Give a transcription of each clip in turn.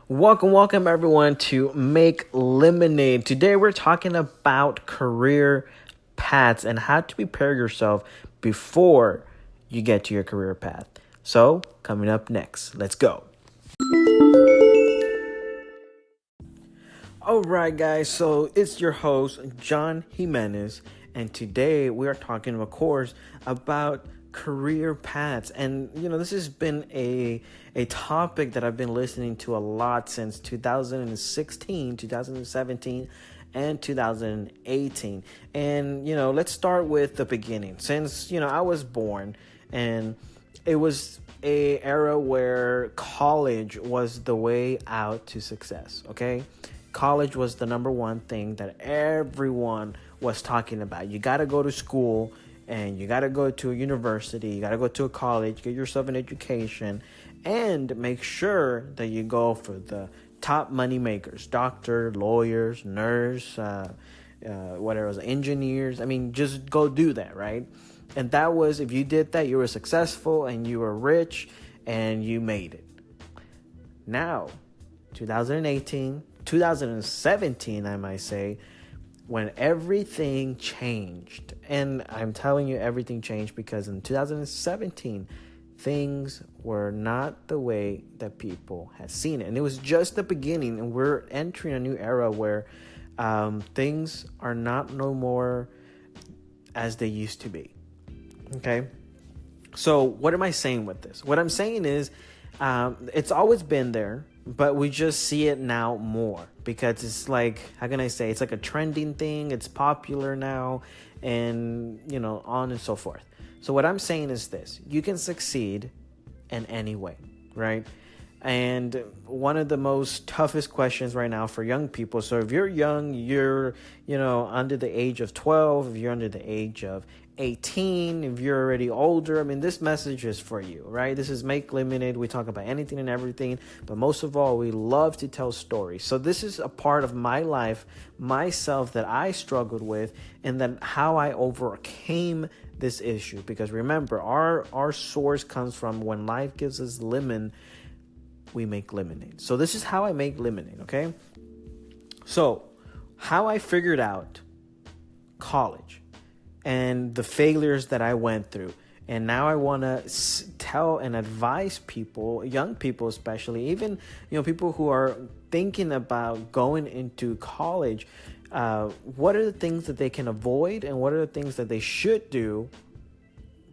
Welcome everyone to Make Lemonade. Today we're talking about career paths and how to prepare yourself before you get to your career path. So, coming up next, let's go. All right, guys, so it's your host, John Jimenez, and today we are talking, of course, about career paths. And, this has been a topic that I've been listening to a lot since 2016, 2017, and 2018. And, let's start with the beginning. Since, I was born, and it was a era where college was the way out to success, okay? College was the number one thing that everyone was talking about. You got to go to school and you got to go to a university. You got to go to a college, get yourself an education, and make sure that you go for the top money makers, doctor, lawyers, nurse, engineers. I mean, just go do that, right? And that was, if you did that, you were successful and you were rich and you made it. Now, 2018, 2017, I might say, when everything changed. And I'm telling you, everything changed because in 2017, things were not the way that people had seen it. And it was just the beginning, and we're entering a new era where things are not no more as they used to be. Okay? So what am I saying with this? What I'm saying is it's always been there, but we just see it now more because it's like, how can I say? It's like a trending thing. It's popular now and, on and so forth. So what I'm saying is this. You can succeed in any way, right? And one of the most toughest questions right now for young people. So if you're young, you're, under the age of 12, if you're under the age of 18, if you're already older, this message is for you, right? This is Make Lemonade. We talk about anything and everything, but most of all, we love to tell stories. So this is a part of my life, myself, that I struggled with, and then how I overcame this issue. Because remember, our source comes from when life gives us lemon, we make lemonade. So this is how I make lemonade, okay? So how I figured out college and the failures that I went through. And now I want to tell and advise people, young people especially, even people who are thinking about going into college, what are the things that they can avoid and what are the things that they should do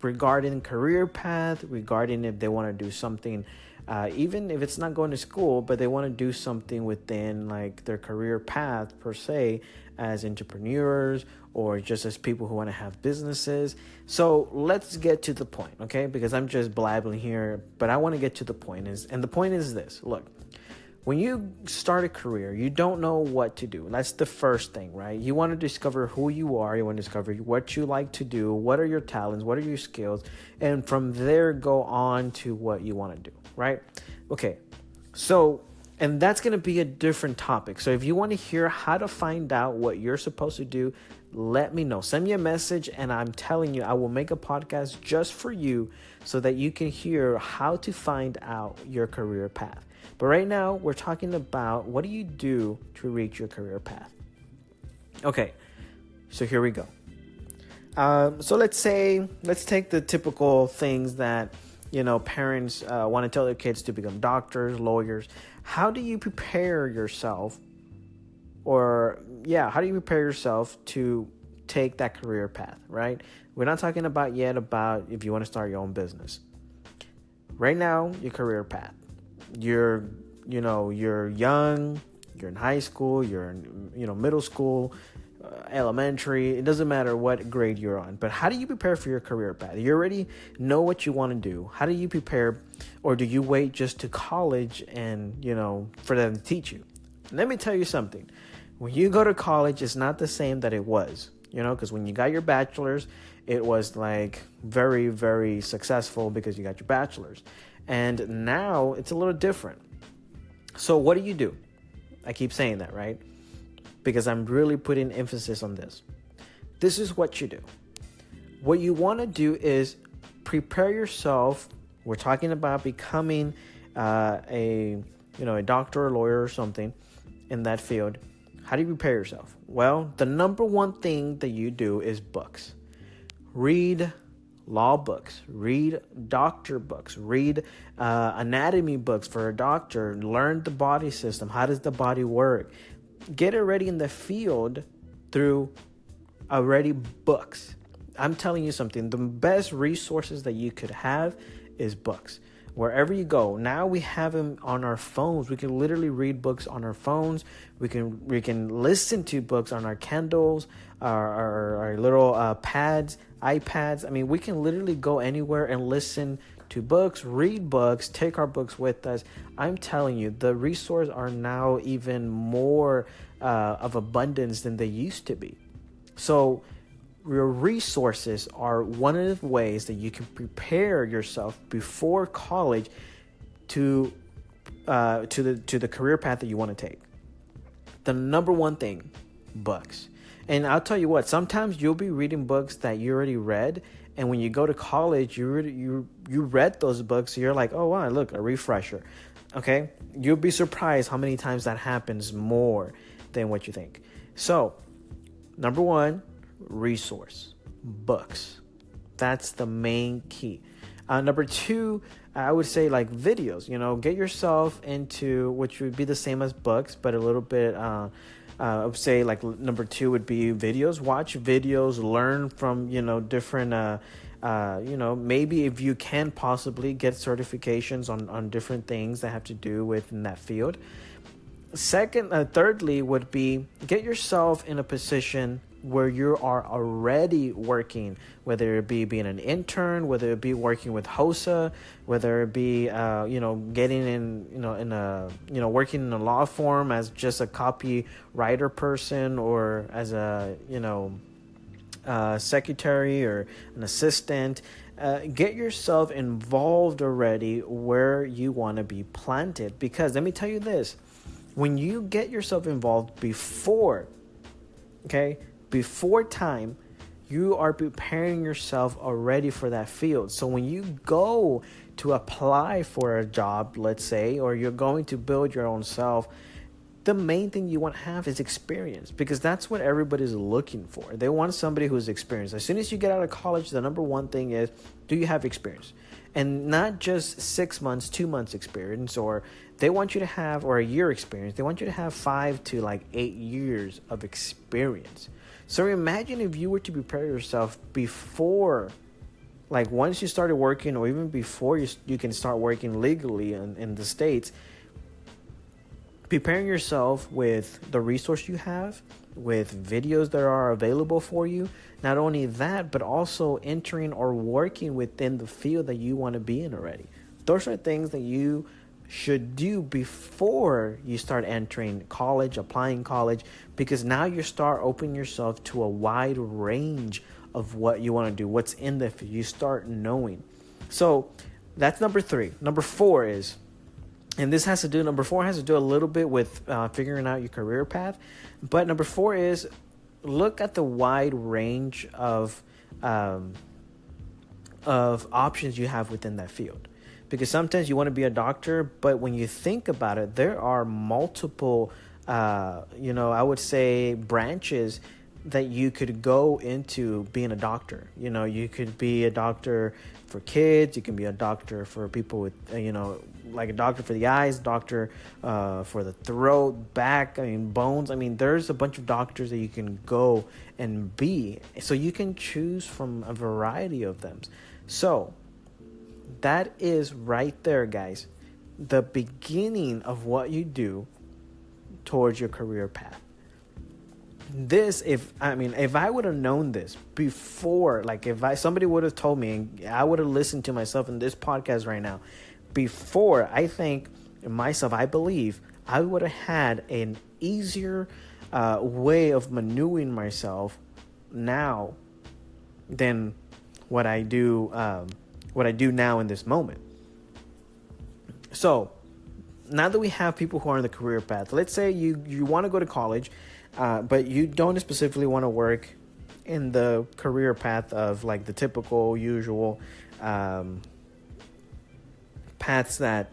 regarding career path, regarding if they want to do something, even if it's not going to school, but they want to do something within like their career path per se, as entrepreneurs or just as people who want to have businesses. So let's get to the point, okay? Because I'm just blabbing here, but I want to get to the point. And the point is this. Look, when you start a career, you don't know what to do. That's the first thing, right? You want to discover who you are. You want to discover what you like to do. What are your talents? What are your skills? And from there, go on to what you want to do, right? Okay, so, and that's going to be a different topic. So if you want to hear how to find out what you're supposed to do, let me know. Send me a message, and I'm telling you, I will make a podcast just for you so that you can hear how to find out your career path. But right now, we're talking about what do you do to reach your career path. Okay, so here we go. So let's take the typical things that, parents want to tell their kids to become doctors, lawyers. How do you prepare yourself how do you prepare yourself to take that career path, right? We're not talking about if you want to start your own business. Right now, your career path. You're young, you're in high school, you're in, middle school, elementary. It doesn't matter what grade you're on, but how do you prepare for your career path? You already know what you want to do. How do you prepare, or do you wait just to college and, for them to teach you? Let me tell you something. When you go to college, it's not the same that it was, because when you got your bachelor's, it was like very, very successful because you got your bachelor's. And now it's a little different. So what do? I keep saying that, right? Because I'm really putting emphasis on this. This is what you do. What you want to do is prepare yourself. We're talking about becoming a a doctor or lawyer or something in that field, how do you prepare yourself? Well, the number one thing that you do is books. Read law books, read doctor books, read anatomy books for a doctor, learn the body system. How does the body work? Get already in the field through already books. I'm telling you something, the best resources that you could have is books. Wherever you go, now we have them on our phones. We can literally read books on our phones. We can listen to books on our Kindles, our little pads, iPads. I mean, we can literally go anywhere and listen to books, read books, take our books with us. I'm telling you, the resources are now even more of abundance than they used to be. So your resources are one of the ways that you can prepare yourself before college to the career path that you want to take. The number one thing, books. And I'll tell you what, sometimes you'll be reading books that you already read, and when you go to college, you read those books, so you're like, oh wow, look, a refresher. Okay, you'll be surprised how many times that happens more than what you think. So, number one, resource, books. That's the main key. Number two, I would say like videos. Get yourself into, which would be the same as books, but a little bit. I would say like number two would be videos. Watch videos, learn from different. Maybe if you can possibly get certifications on different things that have to do with in that field. Thirdly would be get yourself in a position where you are already working, whether it be being an intern, whether it be working with HOSA, whether it be getting in working in a law firm as just a copywriter person, or as a secretary or an assistant. Get yourself involved already where you want to be planted, because let me tell you this, when you get yourself involved before time, you are preparing yourself already for that field. So when you go to apply for a job, let's say, or you're going to build your own self, the main thing you want to have is experience, because that's what everybody's looking for. They want somebody who's experienced. As soon as you get out of college, the number one thing is, do you have experience? And not just 6 months, 2 months experience, or they want you to have, or a year experience. They want you to have 5 to 8 years of experience. So imagine if you were to prepare yourself before, once you started working, or even before you can start working legally in the States, preparing yourself with the resource you have, with videos that are available for you. Not only that, but also entering or working within the field that you want to be in already. Those are things that you should do before you start entering college, applying college, because now you start opening yourself to a wide range of what you want to do, what's in the field. You start knowing. So that's number three. Number four is, and number four has to do a little bit with figuring out your career path. But number four is, look at the wide range of options you have within that field. Because sometimes you want to be a doctor, but when you think about it, there are multiple, I would say, branches that you could go into being a doctor. You could be a doctor for kids. You can be a doctor for people with, like a doctor for the eyes, doctor for the throat, back, bones. There's a bunch of doctors that you can go and be. So you can choose from a variety of them. So that is right there, guys, the beginning of what you do towards your career path. If I would have known this before, somebody would have told me, and I would have listened to myself in this podcast right now, before, I think I believe I would have had an easier way of maneuvering myself now than what I do now in this moment. So now that we have people who are in the career path, let's say you want to go to college, but you don't specifically want to work in the career path of the typical, usual paths that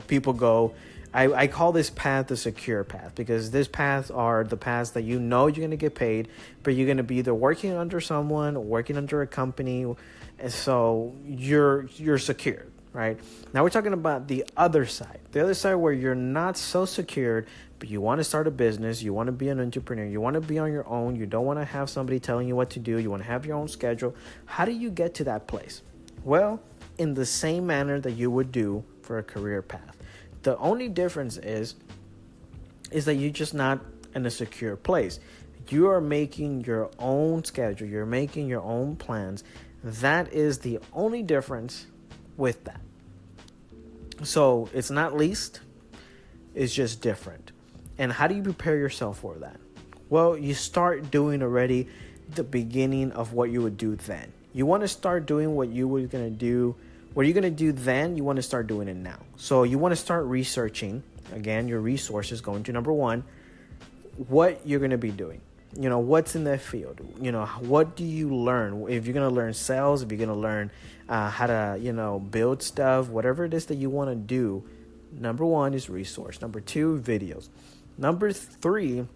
people go I call this path the secure path, because this paths are the paths that you know you're going to get paid, but you're going to be either working under someone or working under a company, and so you're secured, right? Now we're talking about the other side where you're not so secured, but you want to start a business, you want to be an entrepreneur, you want to be on your own, you don't want to have somebody telling you what to do, you want to have your own schedule. How do you get to that place? Well, in the same manner that you would do for a career path. The only difference is that you're just not in a secure place. You are making your own schedule. You're making your own plans. That is the only difference with that. So it's not least, it's just different. And how do you prepare yourself for that? Well, you start doing already the beginning of what you would do then. You want to start doing what you were going to do. What you're going to do then, you want to start doing it now. So you want to start researching, again, your resources, going to number one, what you're going to be doing. You know, what's in that field? You know, what do you learn? If you're going to learn sales, if you're going to learn how to, build stuff, whatever it is that you want to do, number one is resource. Number two, videos. Number three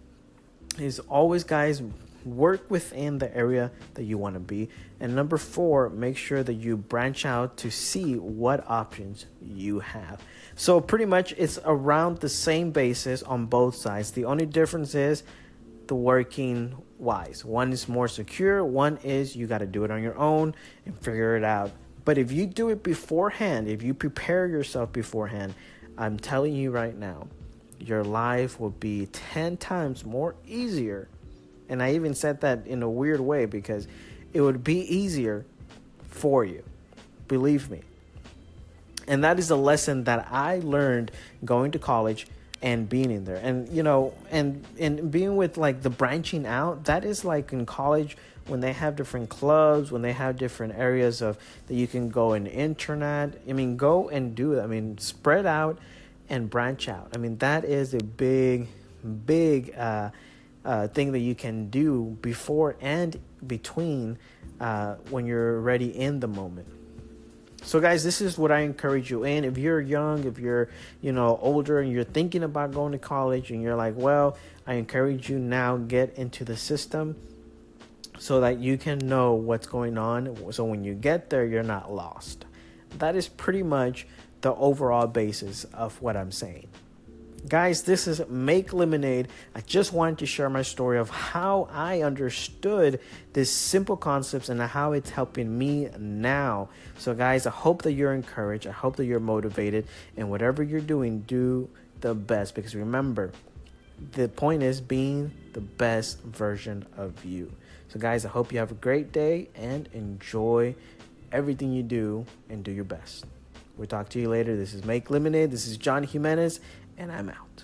is always, guys, work within the area that you want to be. And number four, make sure that you branch out to see what options you have. So pretty much it's around the same basis on both sides. The only difference is the working wise. One is more secure. One is you got to do it on your own and figure it out. But if you do it beforehand, if you prepare yourself beforehand, I'm telling you right now, your life will be 10 times more easier. And I even said that in a weird way because it would be easier for you. Believe me. And that is a lesson that I learned going to college and being in there. And, and being with like the branching out, that is like in college when they have different clubs, when they have different areas of that you can go in internet. I mean, go and do it. I mean, spread out and branch out. I mean, that is a big thing that you can do before and between when you're ready in the moment. So guys, this is what I encourage you in. If you're young, if you're older and you're thinking about going to college and you're like, well, I encourage you now get into the system so that you can know what's going on. So when you get there, you're not lost. That is pretty much the overall basis of what I'm saying. Guys, this is Make Lemonade. I just wanted to share my story of how I understood these simple concepts and how it's helping me now. So guys, I hope that you're encouraged. I hope that you're motivated. And whatever you're doing, do the best. Because remember, the point is being the best version of you. So guys, I hope you have a great day and enjoy everything you do and do your best. We'll talk to you later. This is Make Lemonade. This is John Jimenez. And I'm out.